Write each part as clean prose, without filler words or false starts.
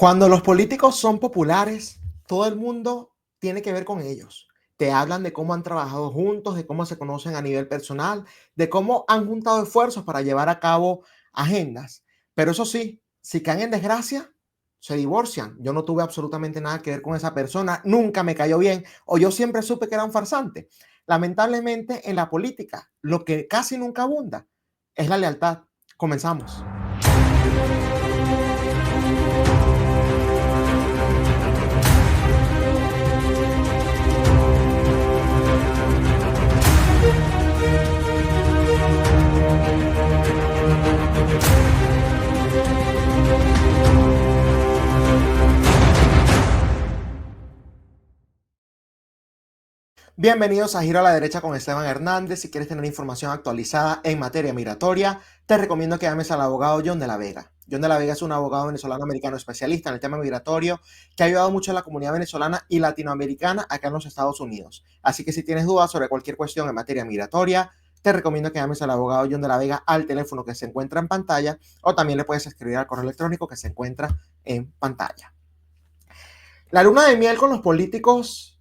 Cuando los políticos son populares, todo el mundo tiene que ver con ellos. Te hablan de cómo han trabajado juntos, de cómo se conocen a nivel personal, de cómo han juntado esfuerzos para llevar a cabo agendas. Pero eso sí, si caen en desgracia, se divorcian. Yo no tuve absolutamente nada que ver con esa persona, nunca me cayó bien o yo siempre supe que era un farsante. Lamentablemente en la política, lo que casi nunca abunda es la lealtad. Comenzamos. Bienvenidos a Giro a la Derecha con Esteban Hernández. Si quieres tener información actualizada en materia migratoria, te recomiendo que llames al abogado John de la Vega. John de la Vega es un abogado venezolano-americano especialista en el tema migratorio que ha ayudado mucho a la comunidad venezolana y latinoamericana acá en los Estados Unidos. Así que si tienes dudas sobre cualquier cuestión en materia migratoria, te recomiendo que llames al abogado John de la Vega al teléfono que se encuentra en pantalla o también le puedes escribir al correo electrónico que se encuentra en pantalla. La luna de miel con los políticos,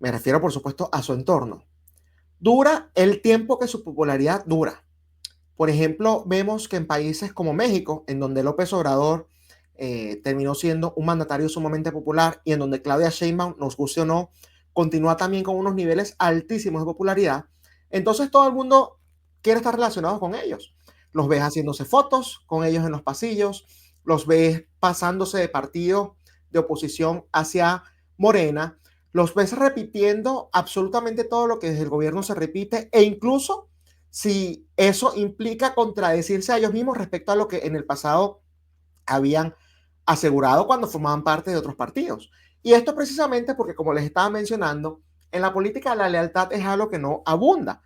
me refiero por supuesto a su entorno, dura el tiempo que su popularidad dura. Por ejemplo, vemos que en países como México, en donde López Obrador terminó siendo un mandatario sumamente popular y en donde Claudia Sheinbaum, nos guste o no, continúa también con unos niveles altísimos de popularidad, entonces todo el mundo quiere estar relacionado con ellos. Los ves haciéndose fotos con ellos en los pasillos, los ves pasándose de partido de oposición hacia Morena, los ves repitiendo absolutamente todo lo que desde el gobierno se repite e incluso si eso implica contradecirse a ellos mismos respecto a lo que en el pasado habían asegurado cuando formaban parte de otros partidos. Y esto precisamente porque, como les estaba mencionando, en la política la lealtad es algo que no abunda.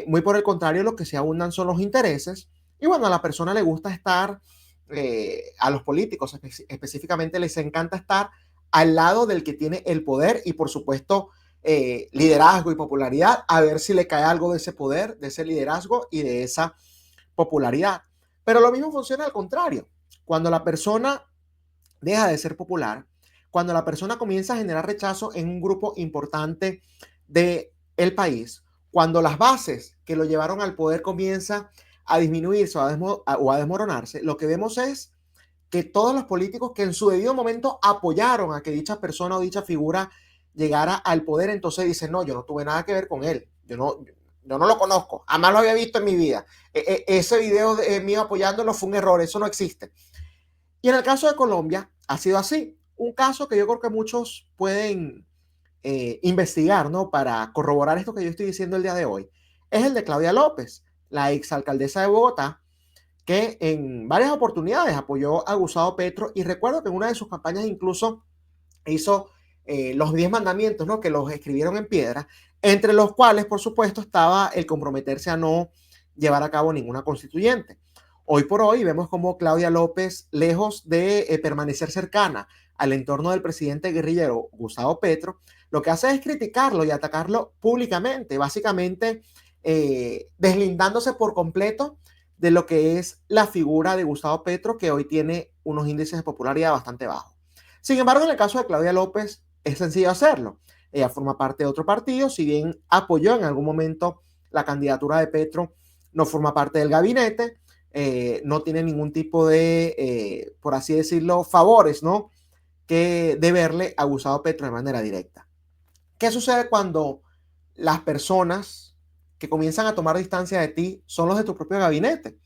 Muy por el contrario, lo que se abundan son los intereses. Y bueno, a la persona le gusta estar, a los políticos específicamente les encanta estar al lado del que tiene el poder y por supuesto liderazgo y popularidad, a ver si le cae algo de ese poder, de ese liderazgo y de esa popularidad. Pero lo mismo funciona al contrario. Cuando la persona deja de ser popular, cuando la persona comienza a generar rechazo en un grupo importante del país, cuando las bases que lo llevaron al poder comienzan a disminuirse o a desmoronarse, lo que vemos es que todos los políticos que en su debido momento apoyaron a que dicha persona o dicha figura llegara al poder, entonces dicen, no, yo no tuve nada que ver con él, yo no lo conozco, jamás lo había visto en mi vida, ese video mío apoyándolo fue un error, eso no existe. Y en el caso de Colombia ha sido así, un caso que yo creo que muchos pueden investigar, ¿no? Para corroborar esto que yo estoy diciendo el día de hoy, es el de Claudia López, la exalcaldesa de Bogotá, que en varias oportunidades apoyó a Gustavo Petro y recuerdo que en una de sus campañas incluso hizo los 10 mandamientos, ¿no? Que los escribieron en piedra, entre los cuales, por supuesto, estaba el comprometerse a no llevar a cabo ninguna constituyente. Hoy por hoy vemos como Claudia López, lejos de permanecer cercana al entorno del presidente guerrillero Gustavo Petro, lo que hace es criticarlo y atacarlo públicamente, básicamente deslindándose por completo de lo que es la figura de Gustavo Petro, que hoy tiene unos índices de popularidad bastante bajos. Sin embargo, en el caso de Claudia López, es sencillo hacerlo. Ella forma parte de otro partido, si bien apoyó en algún momento la candidatura de Petro, no forma parte del gabinete, no tiene ningún tipo de, por así decirlo, favores, ¿no? Que deberle a Gustavo Petro de manera directa. ¿Qué sucede cuando las personas que comienzan a tomar distancia de ti son los de tu propio gabinete?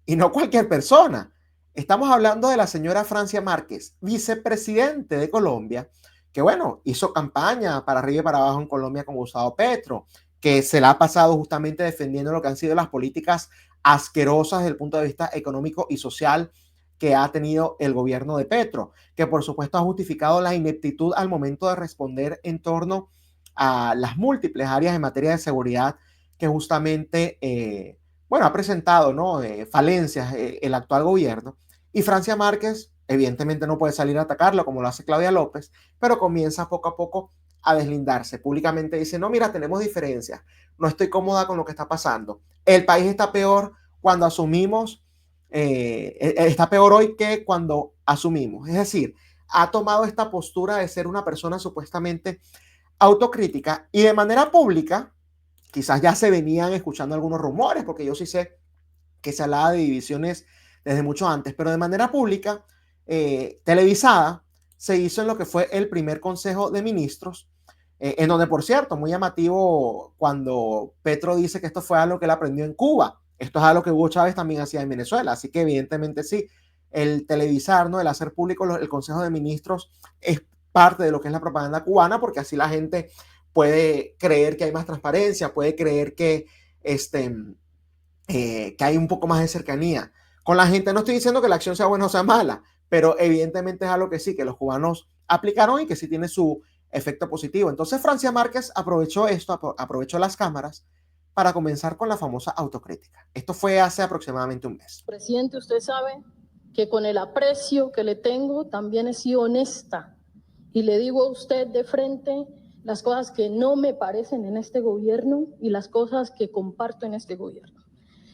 Y no cualquier persona. Estamos hablando de la señora Francia Márquez, vicepresidente de Colombia, que bueno, hizo campaña para arriba y para abajo en Colombia con Gustavo Petro, que se la ha pasado justamente defendiendo lo que han sido las políticas asquerosas desde el punto de vista económico y social que ha tenido el gobierno de Petro, que por supuesto ha justificado la ineptitud al momento de responder en torno a las múltiples áreas en materia de seguridad que justamente bueno, ha presentado, ¿no? Falencias el actual gobierno. Y Francia Márquez, evidentemente, no puede salir a atacarlo como lo hace Claudia López, pero comienza poco a poco a deslindarse. Públicamente dice, no, mira, tenemos diferencias, no estoy cómoda con lo que está pasando. El país está peor cuando asumimos está peor hoy que cuando asumimos. Es decir, ha tomado esta postura de ser una persona supuestamente autocrítica y de manera pública, quizás ya se venían escuchando algunos rumores, porque yo sí sé que se hablaba de divisiones desde mucho antes, pero de manera pública, televisada, se hizo en lo que fue el primer Consejo de Ministros, en donde, por cierto, muy llamativo cuando Petro dice que esto fue algo que él aprendió en Cuba. Esto es algo que Hugo Chávez también hacía en Venezuela, así que evidentemente sí, el televisar, ¿no? El hacer público el Consejo de Ministros es parte de lo que es la propaganda cubana, porque así la gente puede creer que hay más transparencia, puede creer que hay un poco más de cercanía con la gente. No estoy diciendo que la acción sea buena o sea mala, pero evidentemente es algo que sí, que los cubanos aplicaron y que sí tiene su efecto positivo. Entonces Francia Márquez aprovechó esto, aprovechó las cámaras para comenzar con la famosa autocrítica. Esto fue hace aproximadamente un mes. Presidente, usted sabe que con el aprecio que le tengo también he sido honesta y le digo a usted de frente las cosas que no me parecen en este gobierno y las cosas que comparto en este gobierno.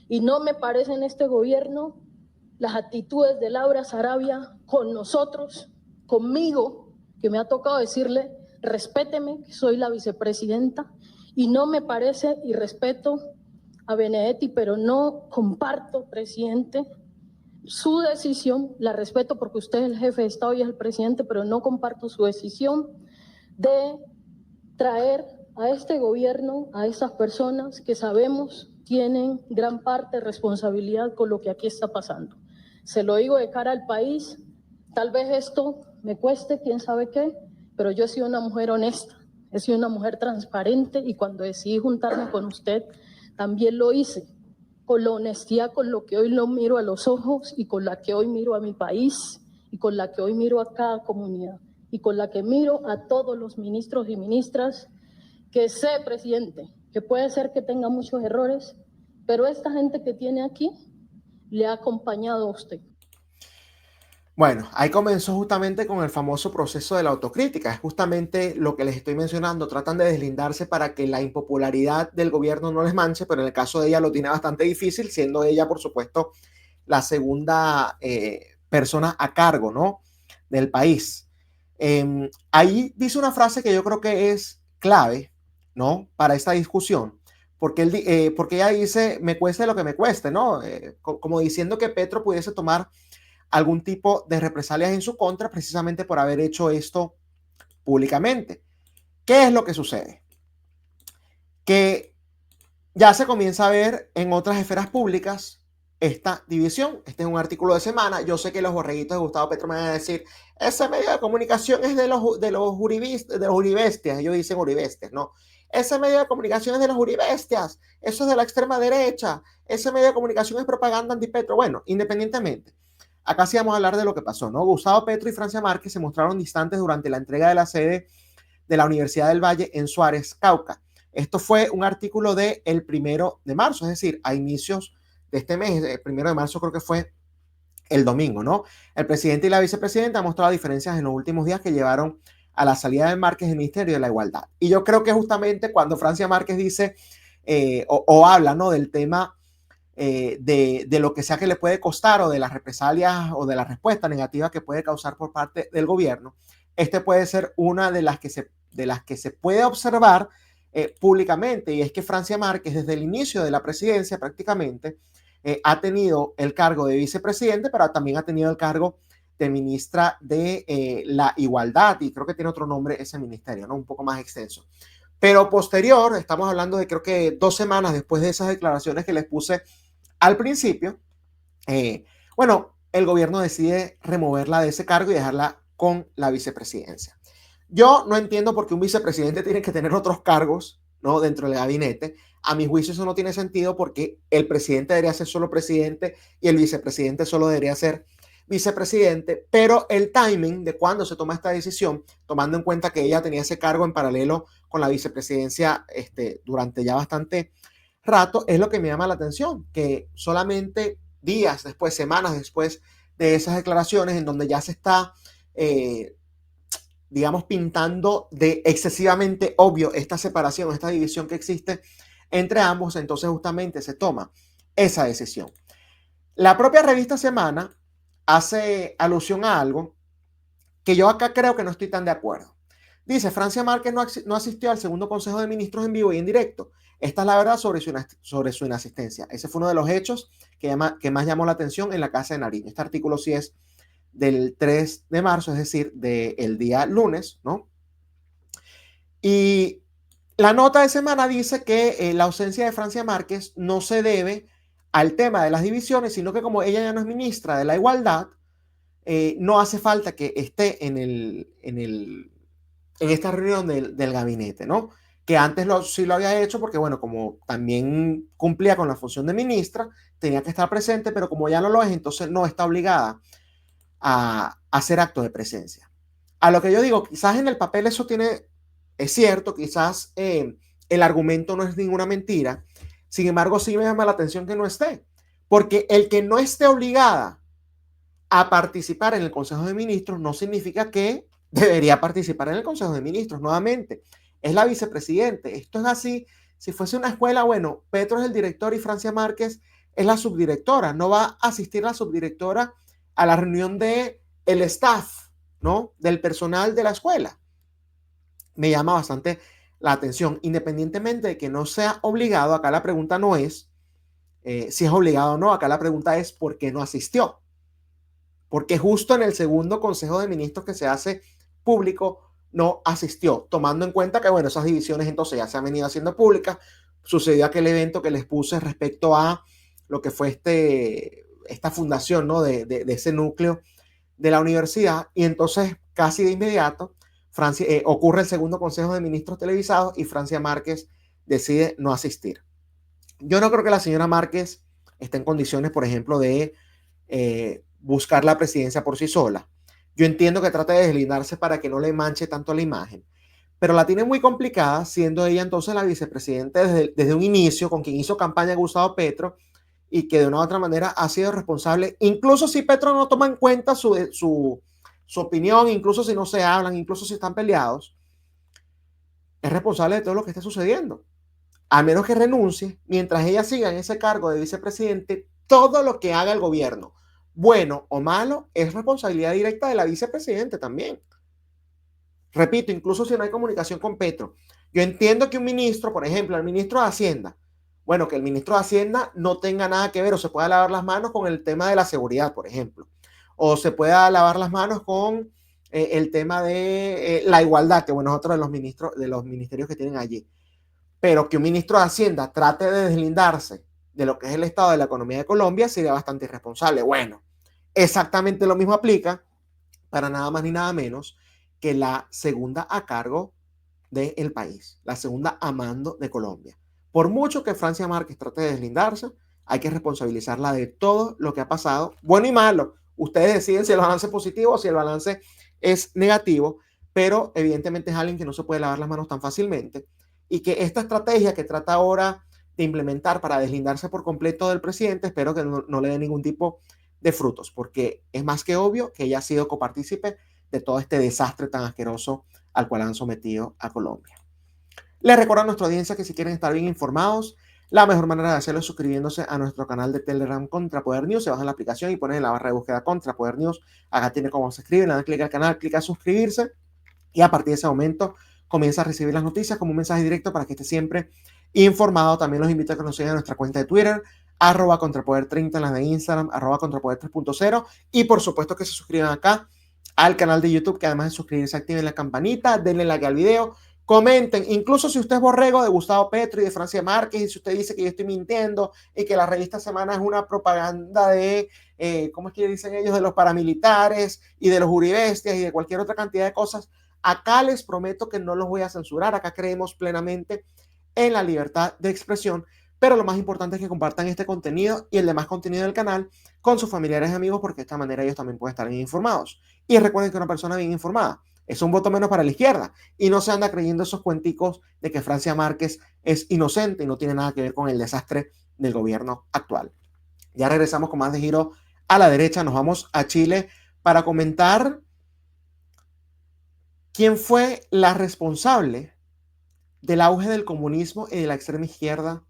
Y no me parecen en este gobierno las actitudes de Laura Sarabia con nosotros, conmigo, que me ha tocado decirle, respéteme, que soy la vicepresidenta, y no me parece, y respeto a Benedetti, pero no comparto, presidente, su decisión, la respeto porque usted es el jefe de Estado y es el presidente, pero no comparto su decisión de traer a este gobierno, a esas personas que sabemos tienen gran parte de responsabilidad con lo que aquí está pasando. Se lo digo de cara al país, tal vez esto me cueste, quién sabe qué, pero yo he sido una mujer honesta, he sido una mujer transparente y cuando decidí juntarme con usted, también lo hice con la honestidad con lo que hoy lo miro a los ojos y con la que hoy miro a mi país y con la que hoy miro a cada comunidad y con la que miro a todos los ministros y ministras que sé, presidente, que puede ser que tenga muchos errores, pero esta gente que tiene aquí le ha acompañado a usted. Bueno, ahí comenzó justamente con el famoso proceso de la autocrítica. Es justamente lo que les estoy mencionando. Tratan de deslindarse para que la impopularidad del gobierno no les manche, pero en el caso de ella lo tiene bastante difícil, siendo ella, por supuesto, la segunda persona a cargo, ¿no? Del país. Ahí dice una frase que yo creo que es clave, ¿no? Para esta discusión. Porque ella dice, me cueste lo que me cueste, ¿no? Como diciendo que Petro pudiese tomar algún tipo de represalias en su contra precisamente por haber hecho esto públicamente. ¿Qué es lo que sucede? Que ya se comienza a ver en otras esferas públicas esta división. Este es un artículo de semana. Yo sé que los borreguitos de Gustavo Petro me van a decir, ese medio de comunicación es de los uribestias. Ellos dicen uribestias, ¿no? Ese medio de comunicación es de los uribestias. Eso es de la extrema derecha. Ese medio de comunicación es propaganda anti-Petro. Bueno, independientemente. Acá sí vamos a hablar de lo que pasó, ¿no? Gustavo Petro y Francia Márquez se mostraron distantes durante la entrega de la sede de la Universidad del Valle en Suárez, Cauca. Esto fue un artículo del 1 de marzo, es decir, a inicios de este mes, el 1 de marzo creo que fue el domingo, ¿no? El presidente y la vicepresidenta han mostrado diferencias en los últimos días que llevaron a la salida de Márquez del Ministerio de la Igualdad. Y yo creo que justamente cuando Francia Márquez dice o habla, ¿no? Del tema de lo que sea que le puede costar o de las represalias o de la respuesta negativa que puede causar por parte del gobierno, este puede ser una de las que se puede observar públicamente, y es que Francia Márquez desde el inicio de la presidencia prácticamente ha tenido el cargo de vicepresidente, pero también ha tenido el cargo de ministra de la Igualdad, y creo que tiene otro nombre ese ministerio, ¿no? Un poco más extenso. Pero posterior, estamos hablando de creo que 2 semanas después de esas declaraciones que les puse al principio, bueno, el gobierno decide removerla de ese cargo y dejarla con la vicepresidencia. Yo no entiendo por qué un vicepresidente tiene que tener otros cargos, ¿no? Dentro del gabinete. A mi juicio eso no tiene sentido porque el presidente debería ser solo presidente y el vicepresidente solo debería ser vicepresidente, pero el timing de cuando se toma esta decisión, tomando en cuenta que ella tenía ese cargo en paralelo con la vicepresidencia durante ya bastante rato, es lo que me llama la atención, que solamente días después, semanas después de esas declaraciones en donde ya se está, digamos, pintando de excesivamente obvio esta separación, esta división que existe entre ambos, entonces justamente se toma esa decisión. La propia revista Semana hace alusión a algo que yo acá creo que no estoy tan de acuerdo. Dice, Francia Márquez no asistió al segundo Consejo de Ministros en vivo y en directo. Esta es la verdad sobre su inasistencia. Ese fue uno de los hechos que más llamó la atención en la Casa de Nariño. Este artículo sí es del 3 de marzo, es decir, del día lunes, ¿no? Y la nota de Semana dice que la ausencia de Francia Márquez no se debe al tema de las divisiones, sino que como ella ya no es ministra de la Igualdad, no hace falta que esté en esta reunión del gabinete, ¿no? Que antes sí lo había hecho porque, bueno, como también cumplía con la función de ministra, tenía que estar presente, pero como ya no lo es, entonces no está obligada a hacer acto de presencia. A lo que yo digo, quizás en el papel eso es cierto, quizás el argumento no es ninguna mentira, sin embargo sí me llama la atención que no esté, porque el que no esté obligada a participar en el Consejo de Ministros no significa que debería participar en el Consejo de Ministros. Nuevamente, es la vicepresidente. Esto es así. Si fuese una escuela, bueno, Petro es el director y Francia Márquez es la subdirectora. No va a asistir la subdirectora a la reunión del staff, ¿no? Del personal de la escuela. Me llama bastante la atención, independientemente de que no sea obligado. Acá la pregunta no es si es obligado o no. Acá la pregunta es ¿por qué no asistió? Porque justo en el segundo Consejo de Ministros que se hace público no asistió, tomando en cuenta que, bueno, esas divisiones entonces ya se han venido haciendo públicas. Sucedió aquel evento que les puse respecto a lo que fue esta fundación, ¿no? de ese núcleo de la universidad, y entonces casi de inmediato ocurre el segundo Consejo de Ministros televisados y Francia Márquez decide no asistir. Yo no creo que la señora Márquez esté en condiciones, por ejemplo, de buscar la presidencia por sí sola. Yo entiendo que trata de deslindarse para que no le manche tanto la imagen, pero la tiene muy complicada, siendo ella entonces la vicepresidenta desde un inicio, con quien hizo campaña Gustavo Petro, y que de una u otra manera ha sido responsable, incluso si Petro no toma en cuenta su opinión, incluso si no se hablan, incluso si están peleados, es responsable de todo lo que está sucediendo. A menos que renuncie, mientras ella siga en ese cargo de vicepresidente, todo lo que haga el gobierno, bueno o malo, es responsabilidad directa de la vicepresidente también. Repito, incluso si no hay comunicación con Petro. Yo entiendo que un ministro, por ejemplo, el ministro de Hacienda, bueno, que el ministro de Hacienda no tenga nada que ver o se pueda lavar las manos con el tema de la seguridad, por ejemplo. O se pueda lavar las manos con el tema de la igualdad, que bueno, es otro de los ministerios que tienen allí. Pero que un ministro de Hacienda trate de deslindarse de lo que es el estado de la economía de Colombia sería bastante irresponsable. Bueno, exactamente lo mismo aplica para nada más ni nada menos que la segunda a cargo del país, la segunda a mando de Colombia. Por mucho que Francia Márquez trate de deslindarse, hay que responsabilizarla de todo lo que ha pasado, bueno y malo. Ustedes deciden si el balance es positivo o si el balance es negativo, pero evidentemente es alguien que no se puede lavar las manos tan fácilmente, y que esta estrategia que trata ahora de implementar para deslindarse por completo del presidente, espero que no le dé ningún tipo de frutos, porque es más que obvio que ella ha sido copartícipe de todo este desastre tan asqueroso al cual han sometido a Colombia. Les recuerdo a nuestra audiencia que si quieren estar bien informados, la mejor manera de hacerlo es suscribiéndose a nuestro canal de Telegram Contrapoder News. Se bajan la aplicación y ponen en la barra de búsqueda Contrapoder News. Acá tiene cómo se escribe, le dan clic al canal, clic a suscribirse y a partir de ese momento comienza a recibir las noticias como un mensaje directo para que esté siempre informado. También los invito a que nos sigan en nuestra cuenta de Twitter, @contrapoder30, en la de Instagram, @contrapoder3.0, y por supuesto que se suscriban acá al canal de YouTube, que además de suscribirse activen la campanita, denle like al video, comenten, incluso si usted es borrego de Gustavo Petro y de Francia Márquez, y si usted dice que yo estoy mintiendo y que la revista Semana es una propaganda de, ¿cómo es que dicen ellos?, de los paramilitares y de los uribestias y de cualquier otra cantidad de cosas, acá les prometo que no los voy a censurar. Acá creemos plenamente en la libertad de expresión, pero lo más importante es que compartan este contenido y el demás contenido del canal con sus familiares y amigos, porque de esta manera ellos también pueden estar bien informados. Y recuerden que una persona bien informada es un voto menos para la izquierda, y no se anda creyendo esos cuenticos de que Francia Márquez es inocente y no tiene nada que ver con el desastre del gobierno actual. Ya regresamos con más de Giro a la Derecha. Nos vamos a Chile para comentar quién fue la responsable del auge del comunismo y de la extrema izquierda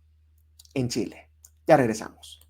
en Chile. Ya regresamos.